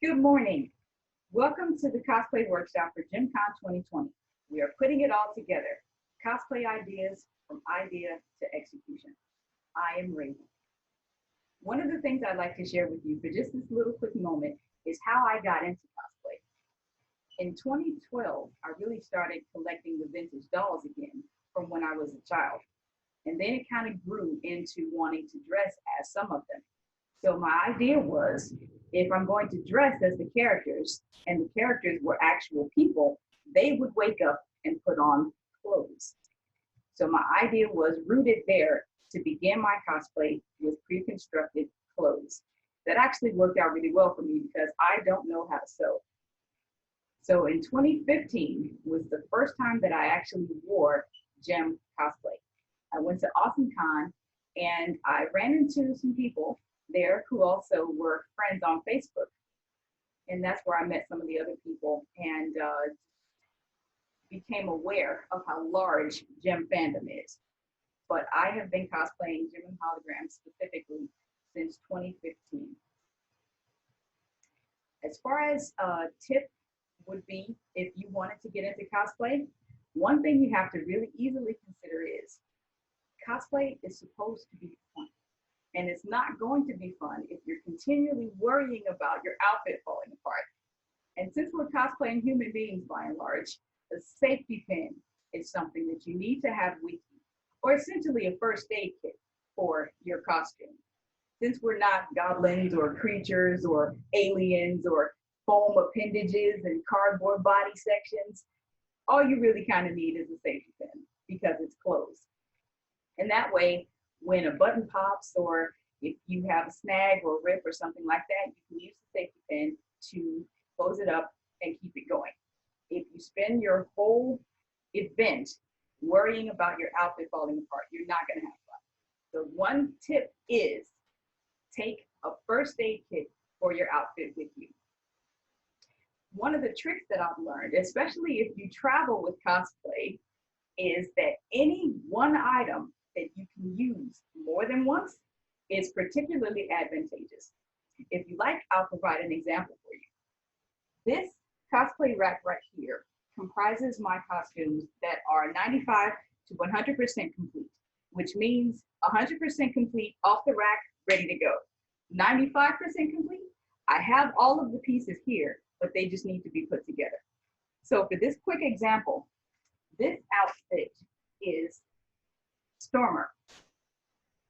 Good morning. Welcome to the cosplay workshop for JemCon 2020. We are putting it all together. Cosplay ideas from idea to execution. I am Raven. One of the things I'd like to share with you for just this little quick moment is how I got into cosplay. In 2012, I really started collecting the vintage dolls again from when I was a child. And then it kind of grew into wanting to dress as some of them. So my idea was, if I'm going to dress as the characters, and the characters were actual people, they would wake up and put on clothes. So my idea was rooted there to begin my cosplay with pre-constructed clothes. That actually worked out really well for me because I don't know how to sew. So in 2015 was the first time that I actually wore Gem Cosplay. I went to AwesomeCon and I ran into some people there who also were friends on Facebook. And that's where I met some of the other people and became aware of how large Gem fandom is. But I have been cosplaying Gem and holograms specifically since 2015. As far as a tip would be, if you wanted to get into cosplay, one thing you have to really easily consider is cosplay is supposed to be fun. And it's not going to be fun if you're continually worrying about your outfit falling apart. And since we're cosplaying human beings by and large, a safety pin is something that you need to have with you, or essentially a first aid kit for your costume. Since we're not goblins or creatures or aliens or foam appendages and cardboard body sections, all you really kind of need is a safety pin because it's closed. And that way, when a button pops or if you have a snag or a rip or something like that, you can use the safety pin to close it up and keep it going. If you spend your whole event worrying about your outfit falling apart, you're not going to have fun. So one tip is take a first aid kit for your outfit with you. One of the tricks that I've learned, especially if you travel with cosplay, is that any one item that you can use more than once is particularly advantageous. If you like, I'll provide an example for you. This cosplay rack right here comprises my costumes that are 95 to 100% complete, which means 100% complete off the rack, ready to go. 95% complete, I have all of the pieces here, but they just need to be put together. So for this quick example, this outfit is Stormer.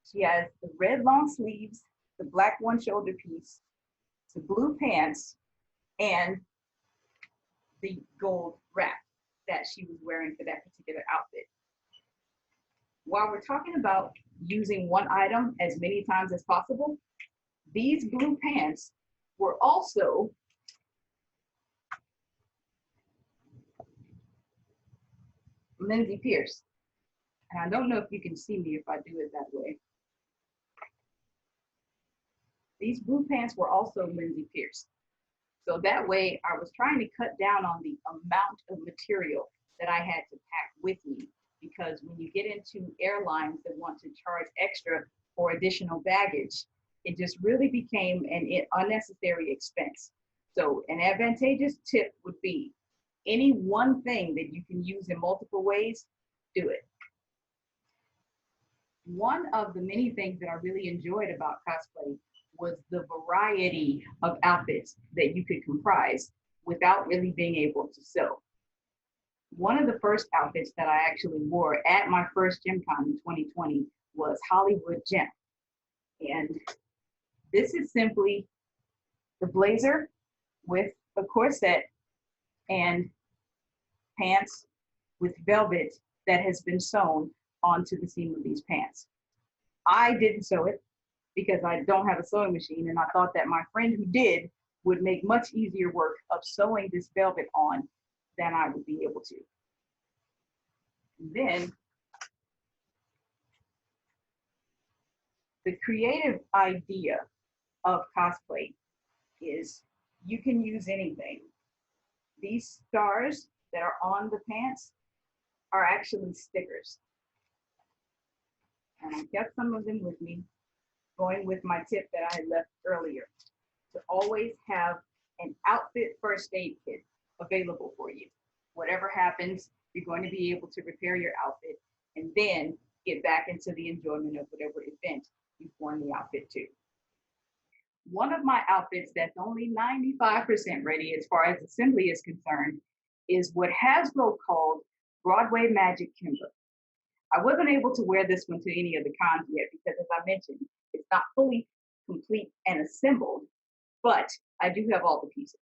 She has the red long sleeves, the black one shoulder piece, the blue pants, and the gold wrap that she was wearing for that particular outfit. While we're talking about using one item as many times as possible, these blue pants were also Lindsay Pierce. And I don't know if you can see me if I do it that way. These blue pants were also Lindsay Pierce. So that way I was trying to cut down on the amount of material that I had to pack with me, because when you get into airlines that want to charge extra for additional baggage, it just really became an unnecessary expense. So an advantageous tip would be any one thing that you can use in multiple ways, do it. One of the many things that I really enjoyed about cosplay was the variety of outfits that you could comprise without really being able to sew. One of the first outfits that I actually wore at my first JemCon in 2020 was Hollywood Gem. And this is simply the blazer with a corset and pants with velvet that has been sewn onto the seam of these pants. I didn't sew it because I don't have a sewing machine, and I thought that my friend who did would make much easier work of sewing this velvet on than I would be able to. Then the creative idea of cosplay is you can use anything. These stars that are on the pants are actually stickers. And I kept some of them with me, going with my tip that I had left earlier, to always have an outfit first aid kit available for you. Whatever happens, you're going to be able to repair your outfit and then get back into the enjoyment of whatever event you've worn the outfit to. One of my outfits that's only 95% ready as far as assembly is concerned is what Hasbro called Broadway Magic Kimber. I wasn't able to wear this one to any of the cons yet because, as I mentioned, it's not fully complete and assembled, but I do have all the pieces.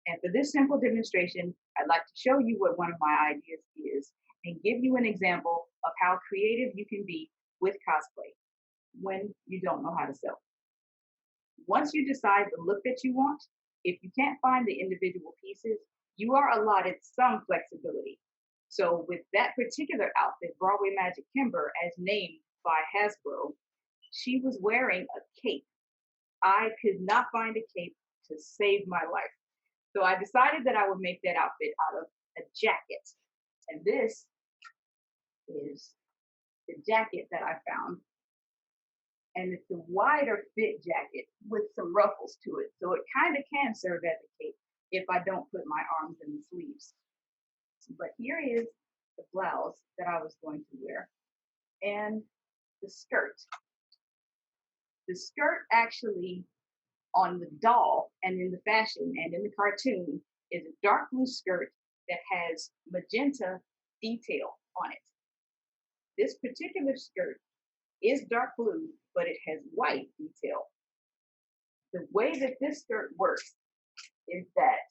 And for this simple demonstration, I'd like to show you what one of my ideas is and give you an example of how creative you can be with cosplay when you don't know how to sew. Once you decide the look that you want, if you can't find the individual pieces, you are allotted some flexibility. So with that particular outfit, Broadway Magic Kimber, as named by Hasbro, she was wearing a cape. I could not find a cape to save my life. So I decided that I would make that outfit out of a jacket. And this is the jacket that I found. And it's a wider fit jacket with some ruffles to it. So it kind of can serve as a cape if I don't put my arms in the sleeves. But here is the blouse that I was going to wear and the skirt. The skirt actually on the doll and in the fashion and in the cartoon is a dark blue skirt that has magenta detail on it. This particular skirt is dark blue, but it has white detail. The way that this skirt works is that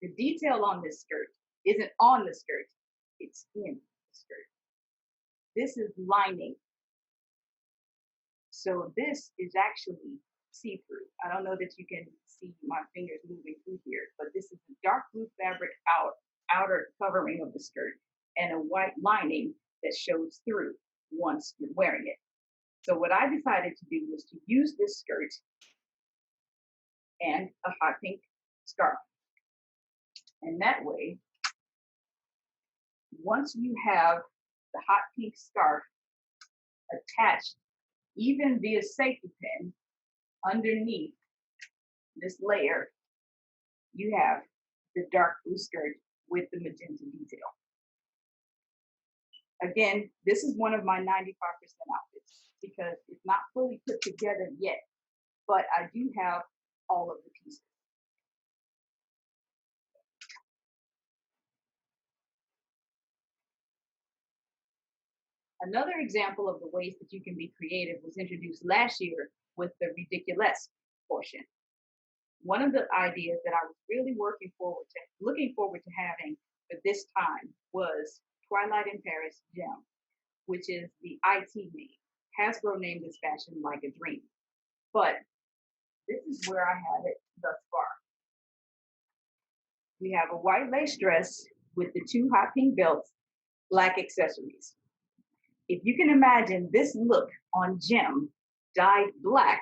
the detail on this skirt isn't on the skirt, it's in the skirt. This is lining. So this is actually see-through. I don't know that you can see my fingers moving through here, but this is a dark blue fabric outer covering of the skirt and a white lining that shows through once you're wearing it. So what I decided to do was to use this skirt and a hot pink scarf. And that way, once you have the hot pink scarf attached, even via safety pin, underneath this layer, you have the dark blue skirt with the magenta detail. Again, this is one of my 95% outfits because it's not fully put together yet, but I do have all of the pieces. Another example of the ways that you can be creative was introduced last year with the ridiculous portion. One of the ideas that I was really looking forward to having for this time was Twilight in Paris Gem, which is the IT name. Hasbro named this fashion Like a Dream. But this is where I have it thus far. We have a white lace dress with the two hot pink belts, black accessories. If you can imagine this look on Gem dyed black,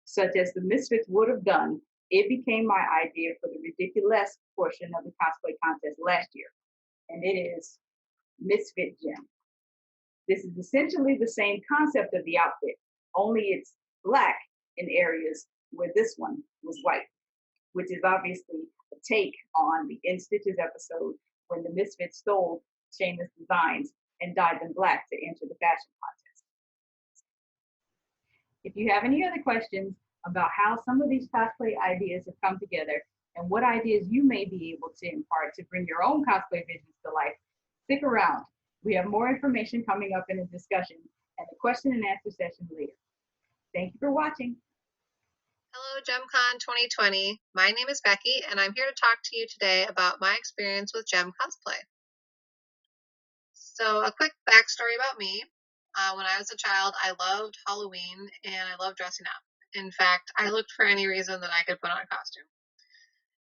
such as the Misfits would have done, it became my idea for the ridiculous portion of the cosplay contest last year. And it is Misfit Gem. This is essentially the same concept of the outfit, only it's black in areas where this one was white, which is obviously a take on the In Stitches episode when the Misfits stole Shayna's designs and dyed them black to enter the fashion contest. If you have any other questions about how some of these cosplay ideas have come together and what ideas you may be able to impart to bring your own cosplay visions to life, stick around. We have more information coming up in the discussion and the question and answer session later. Thank you for watching. Hello, JemCon 2020. My name is Becky, and I'm here to talk to you today about my experience with Gem Cosplay. So, a quick backstory about me. When I was a child, I loved Halloween, and I loved dressing up. In fact, I looked for any reason that I could put on a costume.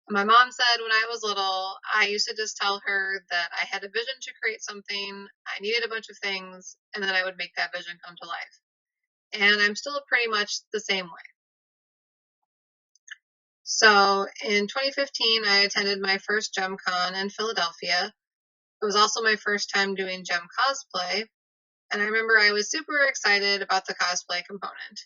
My mom said when I was little, I used to just tell her that I had a vision to create something, I needed a bunch of things, and then I would make that vision come to life. And I'm still pretty much the same way. So in 2015, I attended my first JemCon in Philadelphia. It was also my first time doing Gem Cosplay, and I remember I was super excited about the cosplay component.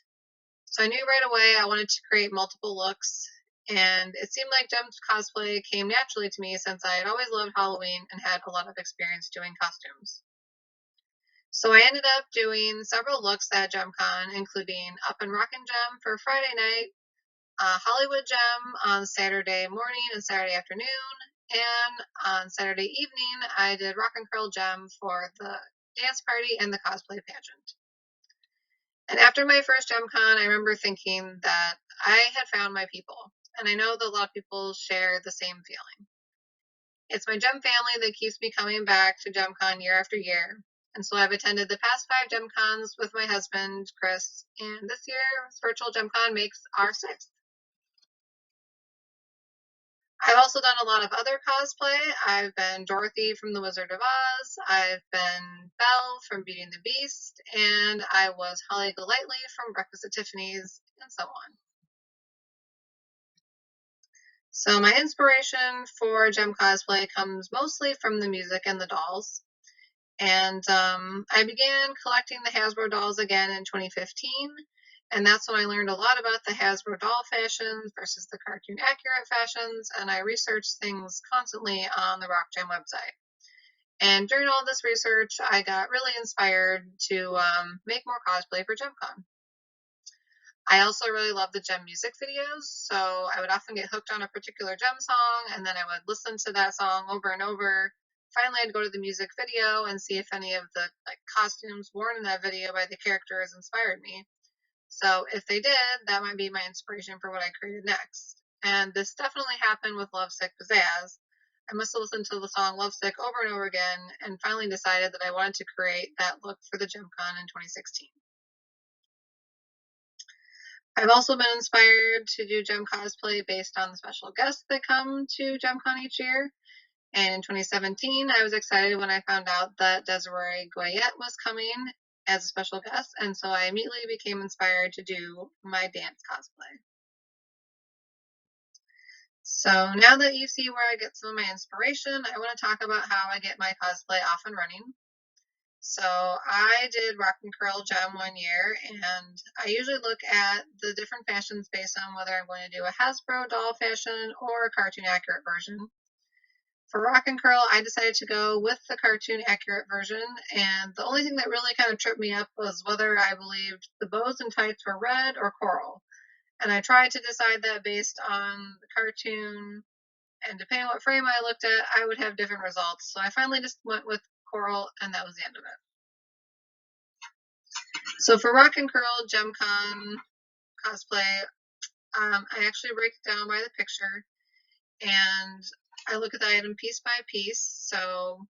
So I knew right away I wanted to create multiple looks, and it seemed like Gem Cosplay came naturally to me since I had always loved Halloween and had a lot of experience doing costumes. So I ended up doing several looks at JemCon, including Up and Rockin' Gem for Friday night, Hollywood Gem on Saturday morning and Saturday afternoon, and on Saturday evening I did Rock and Curl Gem for the dance party and the cosplay pageant. And after my first JemCon, I remember thinking that I had found my people, and I know that a lot of people share the same feeling. It's my Gem family that keeps me coming back to JemCon year after year. And so I've attended the past 5 JemCons with my husband, Chris, and this year's virtual JemCon makes our 6th. I've also done a lot of other cosplay. I've been Dorothy from The Wizard of Oz, I've been Belle from Beauty and the Beast, and I was Holly Golightly from Breakfast at Tiffany's, and so on. So my inspiration for Gem Cosplay comes mostly from the music and the dolls. And I began collecting the Hasbro dolls again in 2015, and that's when I learned a lot about the Hasbro doll fashions versus the cartoon accurate fashions, and I researched things constantly on the Rock Gem website. And during all this research, I got really inspired to make more cosplay for JemCon. I also really love the Gem music videos, so I would often get hooked on a particular Gem song, and then I would listen to that song over and over. Finally, I'd go to the music video and see if any of the costumes worn in that video by the characters inspired me. So if they did, that might be my inspiration for what I created next. And this definitely happened with Lovesick Pizzazz. I must have listened to the song Lovesick over and over again, and finally decided that I wanted to create that look for the JemCon in 2016. I've also been inspired to do Gem Cosplay based on the special guests that come to JemCon each year. And in 2017, I was excited when I found out that Desiree Goyette was coming as a special guest, and so I immediately became inspired to do my dance cosplay. So now that you see where I get some of my inspiration, I want to talk about how I get my cosplay off and running. So I did Rock and Curl Gem one year, and I usually look at the different fashions based on whether I'm going to do a Hasbro doll fashion or a cartoon accurate version. For Rock and Curl, I decided to go with the cartoon accurate version, and the only thing that really kind of tripped me up was whether I believed the bows and tights were red or coral. And I tried to decide that based on the cartoon, and depending on what frame I looked at, I would have different results. So I finally just went with coral, and that was the end of it. So for Rock and Curl JemCon cosplay, I actually break it down by the picture, and I look at the item piece by piece. So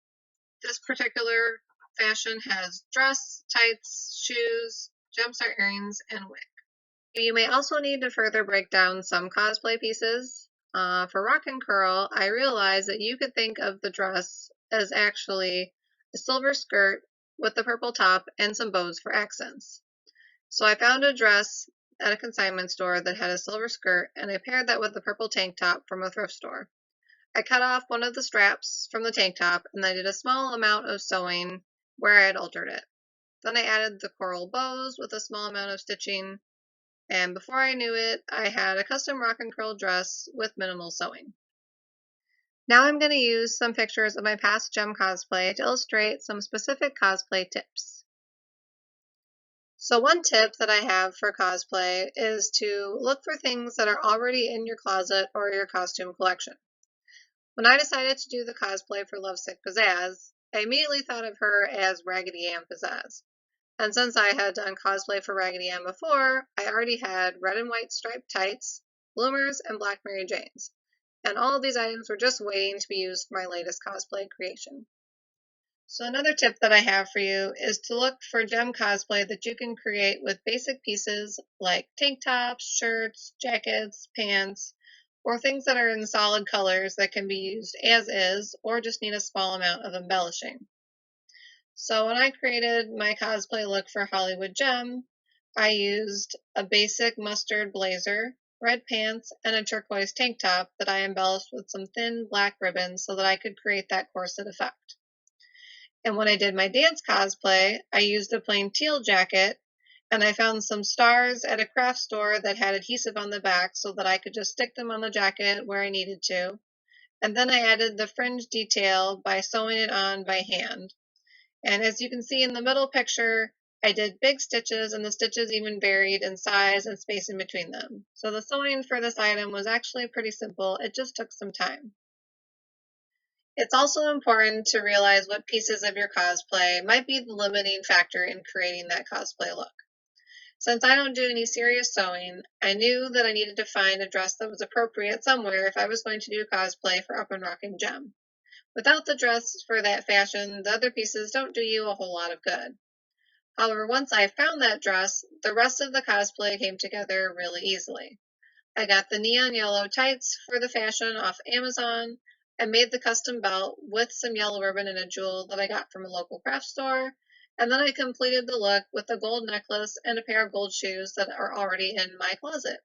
this particular fashion has dress, tights, shoes, jumpsuit earrings, and wig. You may also need to further break down some cosplay pieces. For Rock and Curl, I realized that you could think of the dress as actually a silver skirt with the purple top and some bows for accents. So I found a dress at a consignment store that had a silver skirt, and I paired that with the purple tank top from a thrift store. I cut off one of the straps from the tank top, and I did a small amount of sewing where I had altered it. Then I added the coral bows with a small amount of stitching, and before I knew it, I had a custom Rock and Curl dress with minimal sewing. Now I'm going to use some pictures of my past Gem cosplay to illustrate some specific cosplay tips. So one tip that I have for cosplay is to look for things that are already in your closet or your costume collection. When I decided to do the cosplay for Lovesick Pizzazz, I immediately thought of her as Raggedy Ann Pizzazz. And since I had done cosplay for Raggedy Ann before, I already had red and white striped tights, bloomers, and black Mary Janes. And all of these items were just waiting to be used for my latest cosplay creation. So another tip that I have for you is to look for Gem cosplay that you can create with basic pieces like tank tops, shirts, jackets, pants, or things that are in solid colors that can be used as is or just need a small amount of embellishing. So when I created my cosplay look for Hollywood Gem, I used a basic mustard blazer, red pants, and a turquoise tank top that I embellished with some thin black ribbons so that I could create that corset effect. And when I did my dance cosplay, I used a plain teal jacket, and I found some stars at a craft store that had adhesive on the back so that I could just stick them on the jacket where I needed to. And then I added the fringe detail by sewing it on by hand. And as you can see in the middle picture, I did big stitches, and the stitches even varied in size and space in between them. So the sewing for this item was actually pretty simple. It just took some time. It's also important to realize what pieces of your cosplay might be the limiting factor in creating that cosplay look. Since I don't do any serious sewing, I knew that I needed to find a dress that was appropriate somewhere if I was going to do cosplay for Up and Rockin' Gem. Without the dress for that fashion, the other pieces don't do you a whole lot of good. However, once I found that dress, the rest of the cosplay came together really easily. I got the neon yellow tights for the fashion off Amazon. I made the custom belt with some yellow ribbon and a jewel that I got from a local craft store. And then I completed the look with a gold necklace and a pair of gold shoes that are already in my closet.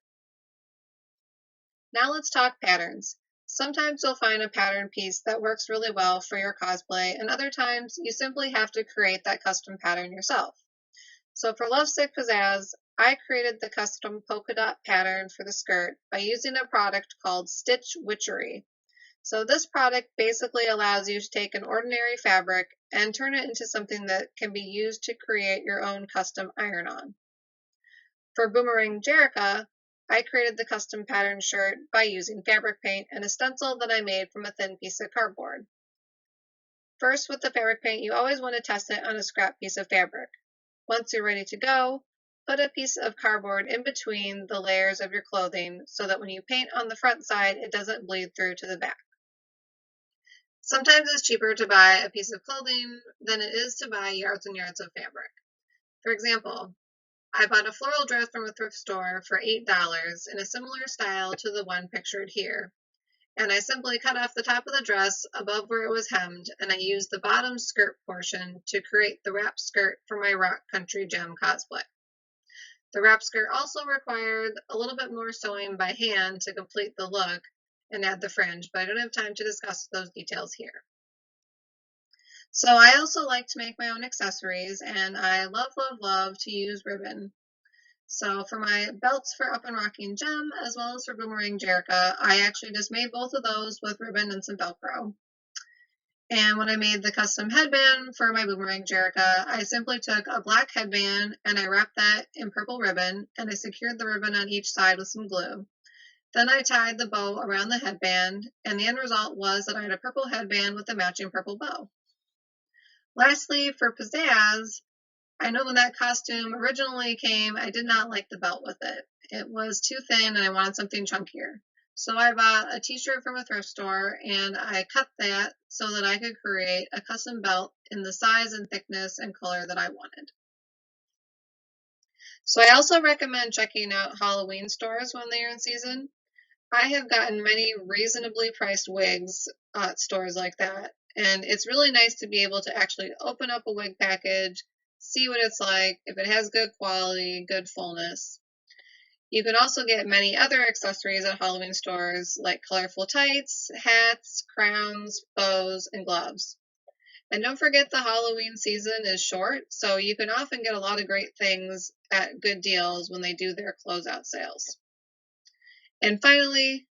Now let's talk patterns. Sometimes you'll find a pattern piece that works really well for your cosplay, and other times you simply have to create that custom pattern yourself. So for Lovesick Pizzazz, I created the custom polka dot pattern for the skirt by using a product called Stitch Witchery. So this product basically allows you to take an ordinary fabric and turn it into something that can be used to create your own custom iron-on. For Boomerang Jerrica, I created the custom pattern shirt by using fabric paint and a stencil that I made from a thin piece of cardboard. First, with the fabric paint, you always want to test it on a scrap piece of fabric. Once you're ready to go, put a piece of cardboard in between the layers of your clothing so that when you paint on the front side, it doesn't bleed through to the back. Sometimes it's cheaper to buy a piece of clothing than it is to buy yards and yards of fabric. For example, I bought a floral dress from a thrift store for $8 in a similar style to the one pictured here. And I simply cut off the top of the dress above where it was hemmed, and I used the bottom skirt portion to create the wrap skirt for my Rock Country Gem cosplay. The wrap skirt also required a little bit more sewing by hand to complete the look and add the fringe, but I don't have time to discuss those details here. So I also like to make my own accessories, and I love, love, love to use ribbon. So for my belts for Up and Rocking Gem, as well as for Boomerang Jerrica, I actually just made both of those with ribbon and some Velcro. And when I made the custom headband for my Boomerang Jerrica, I simply took a black headband and I wrapped that in purple ribbon, and I secured the ribbon on each side with some glue. Then I tied the bow around the headband, and the end result was that I had a purple headband with a matching purple bow. Lastly, for Pizzazz, I know when that costume originally came, I did not like the belt with it. It was too thin and I wanted something chunkier. So I bought a t-shirt from a thrift store and I cut that so that I could create a custom belt in the size and thickness and color that I wanted. So I also recommend checking out Halloween stores when they are in season. I have gotten many reasonably priced wigs at stores like that, and it's really nice to be able to actually open up a wig package, see what it's like, if it has good quality, good fullness. You can also get many other accessories at Halloween stores like colorful tights, hats, crowns, bows, and gloves. And don't forget the Halloween season is short, so you can often get a lot of great things at good deals when they do their closeout sales. And finally,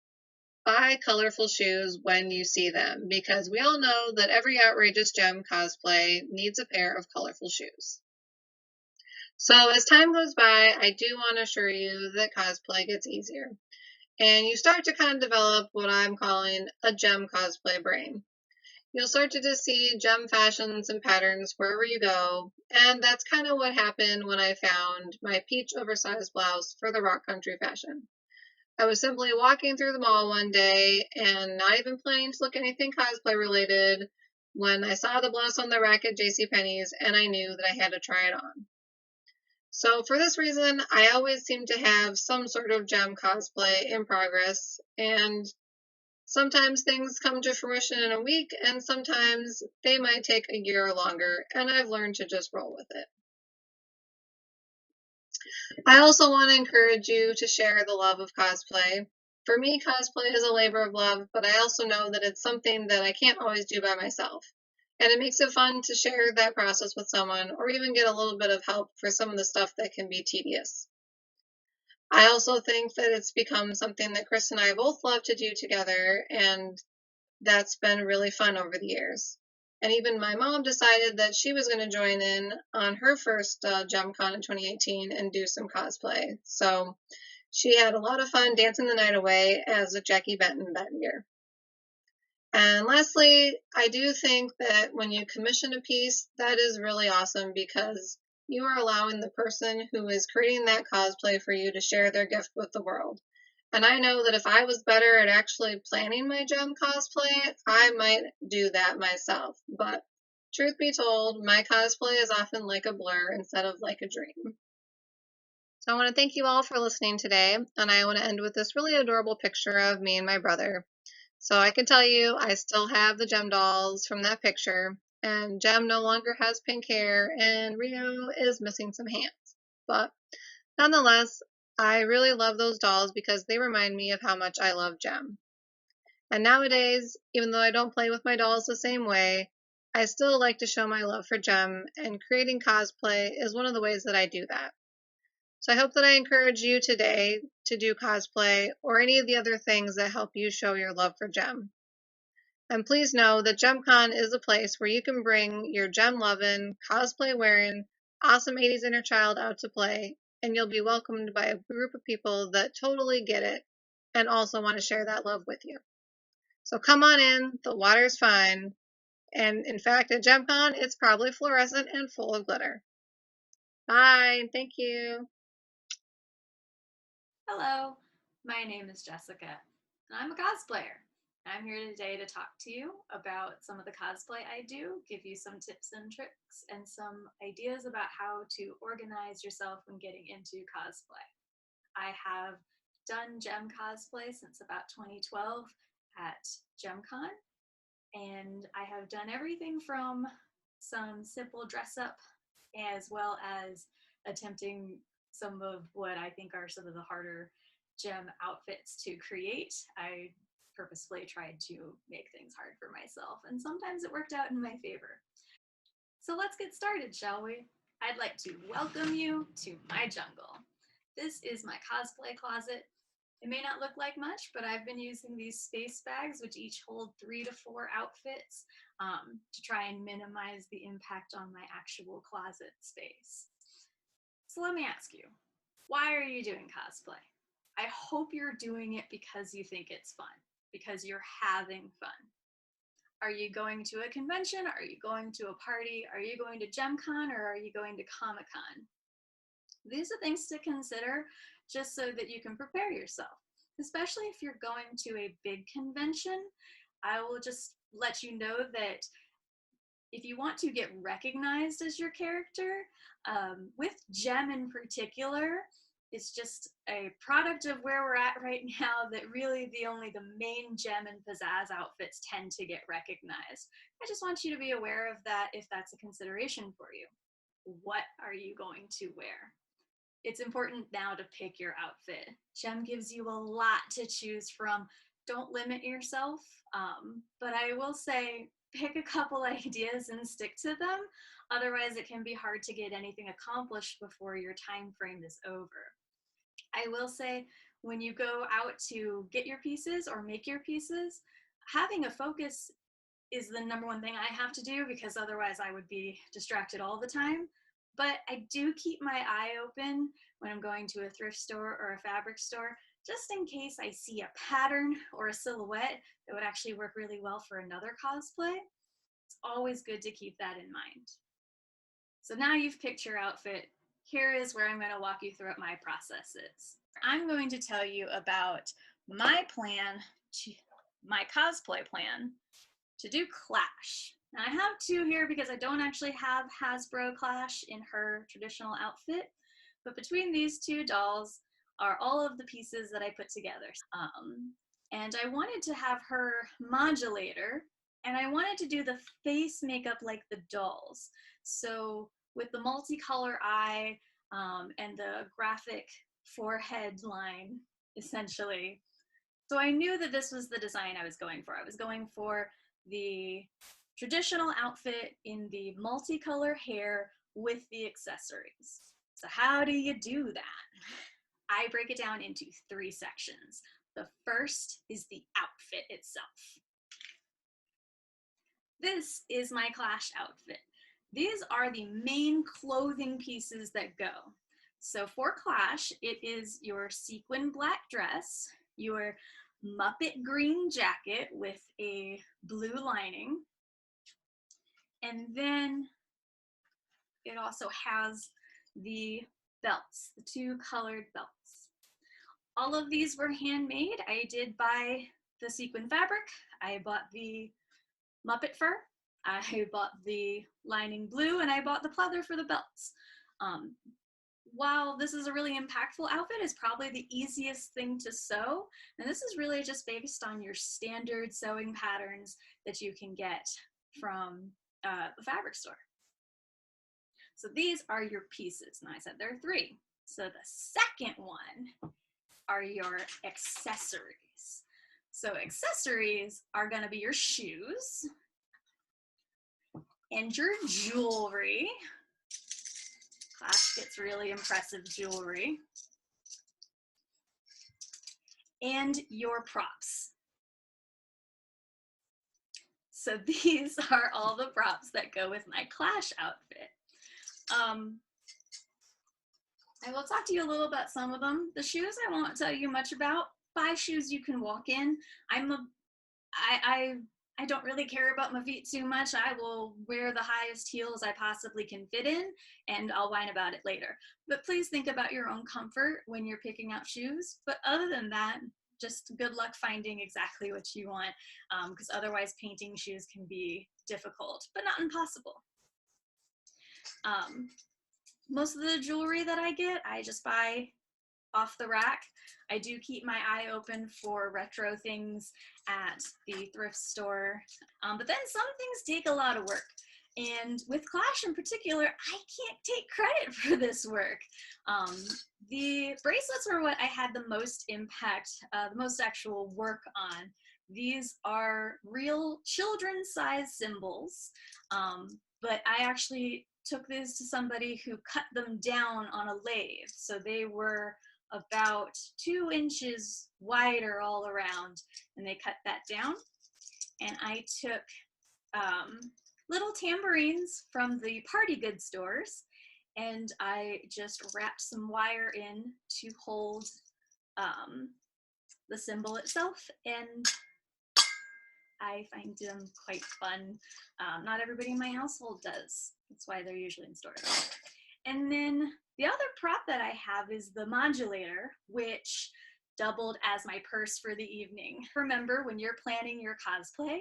buy colorful shoes when you see them, because we all know that every outrageous gem cosplay needs a pair of colorful shoes. So as time goes by, I do want to assure you that cosplay gets easier, and you start to kind of develop what I'm calling a gem cosplay brain. You'll start to just see gem fashions and patterns wherever you go, and that's kind of what happened when I found my peach oversized blouse for the rock country fashion. I was simply walking through the mall one day and not even planning to look anything cosplay related when I saw the blouse on the rack at JCPenney's, and I knew that I had to try it on. So for this reason, I always seem to have some sort of gem cosplay in progress, and sometimes things come to fruition in a week, and sometimes they might take a year or longer, and I've learned to just roll with it. I also want to encourage you to share the love of cosplay. For me, cosplay is a labor of love, but I also know that it's something that I can't always do by myself. And it makes it fun to share that process with someone or even get a little bit of help for some of the stuff that can be tedious. I also think that it's become something that Chris and I both love to do together, and that's been really fun over the years. And even my mom decided that she was going to join in on her first JemCon in 2018 and do some cosplay. So she had a lot of fun dancing the night away as a Jackie Benton that year. And lastly, I do think that when you commission a piece, that is really awesome because you are allowing the person who is creating that cosplay for you to share their gift with the world. And I know that if I was better at actually planning my Gem cosplay, I might do that myself. But truth be told, my cosplay is often like a blur instead of like a dream. So I want to thank you all for listening today, and I want to end with this really adorable picture of me and my brother. So I can tell you, I still have the Gem dolls from that picture, and Gem no longer has pink hair, and Rio is missing some hands. But nonetheless, I really love those dolls because they remind me of how much I love Gem. And nowadays, even though I don't play with my dolls the same way, I still like to show my love for Gem, and creating cosplay is one of the ways that I do that. So I hope that I encourage you today to do cosplay or any of the other things that help you show your love for Gem. And please know that JemCon is a place where you can bring your gem-loving, cosplay-wearing, awesome 80s inner child out to play, and you'll be welcomed by a group of people that totally get it and also want to share that love with you. So come on in, the water's fine, and in fact at JemCon it's probably fluorescent and full of glitter. Bye, thank you. Hello, my name is Jessica, and I'm a cosplayer. I'm here today to talk to you about some of the cosplay I do, give you some tips and tricks, and some ideas about how to organize yourself when getting into cosplay. I have done Gem Cosplay since about 2012 at JemCon, and I have done everything from some simple dress up as well as attempting some of what I think are some of the harder gem outfits to create. I purposefully tried to make things hard for myself, and sometimes it worked out in my favor. So let's get started, shall we? I'd like to welcome you to my jungle. This is my cosplay closet. It may not look like much, but I've been using these space bags, which each hold 3 to 4 outfits, to try and minimize the impact on my actual closet space. So let me ask you, why are you doing cosplay? I hope you're doing it because you think it's fun, because you're having fun. Are you going to a convention? Are you going to a party? Are you going to JemCon or are you going to Comic-Con? These are things to consider just so that you can prepare yourself, especially if you're going to a big convention. I will just let you know that if you want to get recognized as your character, with Gem in particular, it's just a product of where we're at right now that really the main Gem and pizzazz outfits tend to get recognized. I just want you to be aware of that if that's a consideration for you. What are you going to wear? It's important now to pick your outfit. Gem gives you a lot to choose from. Don't limit yourself, but I will say pick a couple ideas and stick to them. Otherwise, it can be hard to get anything accomplished before your time frame is over. I will say when you go out to get your pieces or make your pieces, having a focus is the number one thing I have to do because otherwise I would be distracted all the time. But I do keep my eye open when I'm going to a thrift store or a fabric store, just in case I see a pattern or a silhouette that would actually work really well for another cosplay. It's always good to keep that in mind. So now you've picked your outfit. Here is where I'm going to walk you through what my process is. I'm going to tell you about my plan, my cosplay plan to do Clash. Now I have 2 here because I don't actually have Hasbro Clash in her traditional outfit, but between these 2 dolls are all of the pieces that I put together. And I wanted to have her modulator, and I wanted to do the face makeup like the dolls. So with the multicolor eye and the graphic forehead line, essentially. So I knew that this was the design I was going for. I was going for the traditional outfit in the multicolor hair with the accessories. So how do you do that? I break it down into 3 sections. The first is the outfit itself. This is my Clash outfit. These are the main clothing pieces that go. So for Clash, it is your sequin black dress, your Muppet green jacket with a blue lining, and then it also has the belts, the 2 colored belts. All of these were handmade. I did buy the sequin fabric. I bought the Muppet fur. I bought the lining blue, and I bought the pleather for the belts. While this is a really impactful outfit, it's probably the easiest thing to sew. And this is really just based on your standard sewing patterns that you can get from the fabric store. So these are your pieces, and I said there are 3. So the second one are your accessories. So accessories are gonna be your shoes and your jewelry. Clash gets really impressive jewelry. And your props. So these are all the props that go with my Clash outfit. I will talk to you a little about some of them. The shoes I won't tell you much about. Buy shoes you can walk in. I don't really care about my feet too much. I will wear the highest heels I possibly can fit in, and I'll whine about it later. But please think about your own comfort when you're picking out shoes. But other than that, just good luck finding exactly what you want, because otherwise painting shoes can be difficult, but not impossible. Most of the jewelry that I get, I just buy off the rack. I do keep my eye open for retro things at the thrift store, but then some things take a lot of work. And with Clash in particular, I can't take credit for this work. The bracelets were what I had the most impact, the most actual work on. These are real children-sized symbols, but I actually took these to somebody who cut them down on a lathe. So they were about 2 inches wider all around, and they cut that down. And I took little tambourines from the party goods stores, and I just wrapped some wire in to hold the symbol itself, and I find them quite fun. Not everybody in my household does. That's why they're usually in stores. And then the other prop that I have is the modulator, which doubled as my purse for the evening. Remember, when you're planning your cosplay,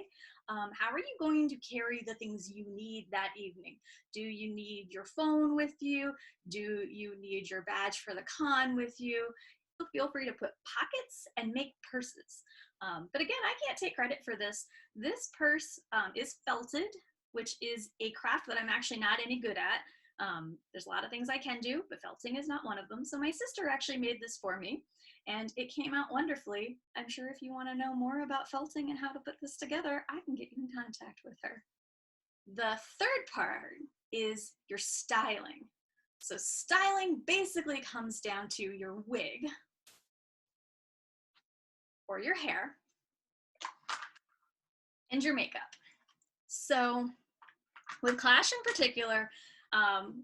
how are you going to carry the things you need that evening? Do you need your phone with you? Do you need your badge for the con with you? Feel free to put pockets and make purses. But again, I can't take credit for this. This purse is felted, which is a craft that I'm actually not any good at. There's a lot of things I can do, but felting is not one of them. So my sister actually made this for me, and it came out wonderfully. I'm sure if you want to know more about felting and how to put this together, I can get you in contact with her. The third part is your styling. So styling basically comes down to your wig or your hair and your makeup. So with Clash in particular,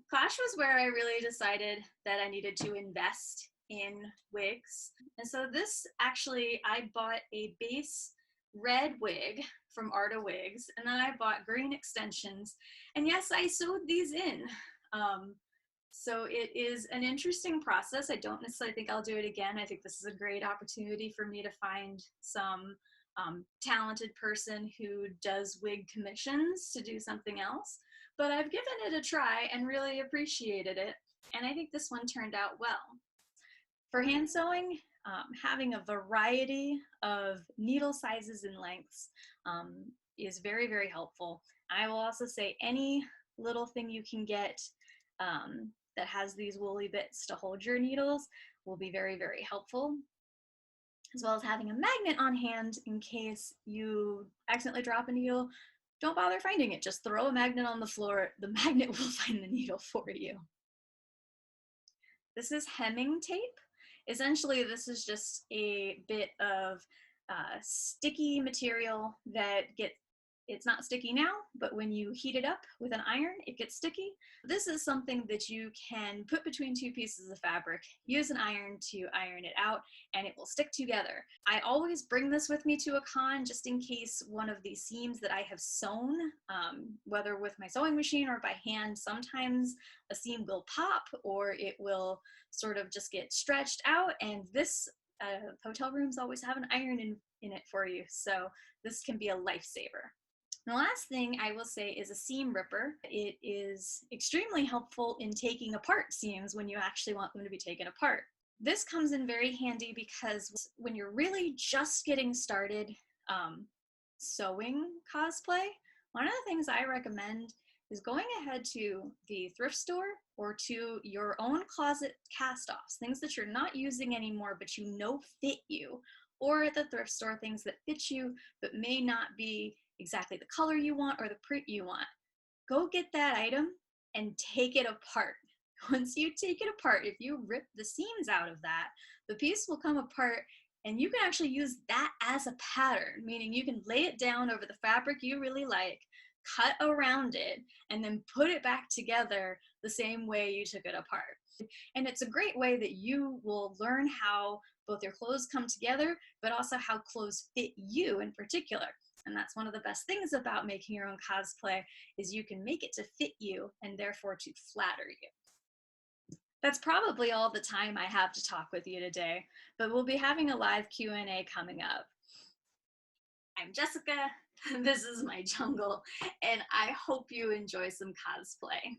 Clash was where I really decided that I needed to invest in wigs. And so this actually, I bought a base red wig from Arta Wigs, and then I bought green extensions. And yes, I sewed these in. So it is an interesting process. I don't necessarily think I'll do it again. I think this is a great opportunity for me to find some talented person who does wig commissions to do something else. But I've given it a try and really appreciated it. And I think this one turned out well. For hand sewing, having a variety of needle sizes and lengths is very, very helpful. I will also say any little thing you can get that has these woolly bits to hold your needles will be very, very helpful, as well as having a magnet on hand in case you accidentally drop a needle. don't bother finding it. Just throw a magnet on the floor. The magnet will find the needle for you. This is hemming tape. Essentially, this is just a bit of sticky material that it's not sticky now, but when you heat it up with an iron, it gets sticky. This is something that you can put between two pieces of fabric, use an iron to iron it out, and it will stick together. I always bring this with me to a con just in case one of these seams that I have sewn, whether with my sewing machine or by hand, sometimes a seam will pop or it will sort of just get stretched out, and this hotel rooms always have an iron in it for you, so this can be a lifesaver. The last thing I will say is a seam ripper. It is extremely helpful in taking apart seams when you actually want them to be taken apart. This comes in very handy because when you're really just getting started sewing cosplay, one of the things I recommend is going ahead to the thrift store or to your own closet cast-offs, things that you're not using anymore but you know fit you, or at the thrift store, things that fit you but may not be exactly the color you want or the print you want. Go get that item and take it apart. Once you take it apart, if you rip the seams out of that, the piece will come apart and you can actually use that as a pattern, meaning you can lay it down over the fabric you really like, cut around it, and then put it back together the same way you took it apart. And it's a great way that you will learn how both your clothes come together, but also how clothes fit you in particular. And that's one of the best things about making your own cosplay, is you can make it to fit you and therefore to flatter you. That's probably all the time I have to talk with you today, but we'll be having a live Q&A coming up. I'm Jessica, this is my jungle, and I hope you enjoy some cosplay.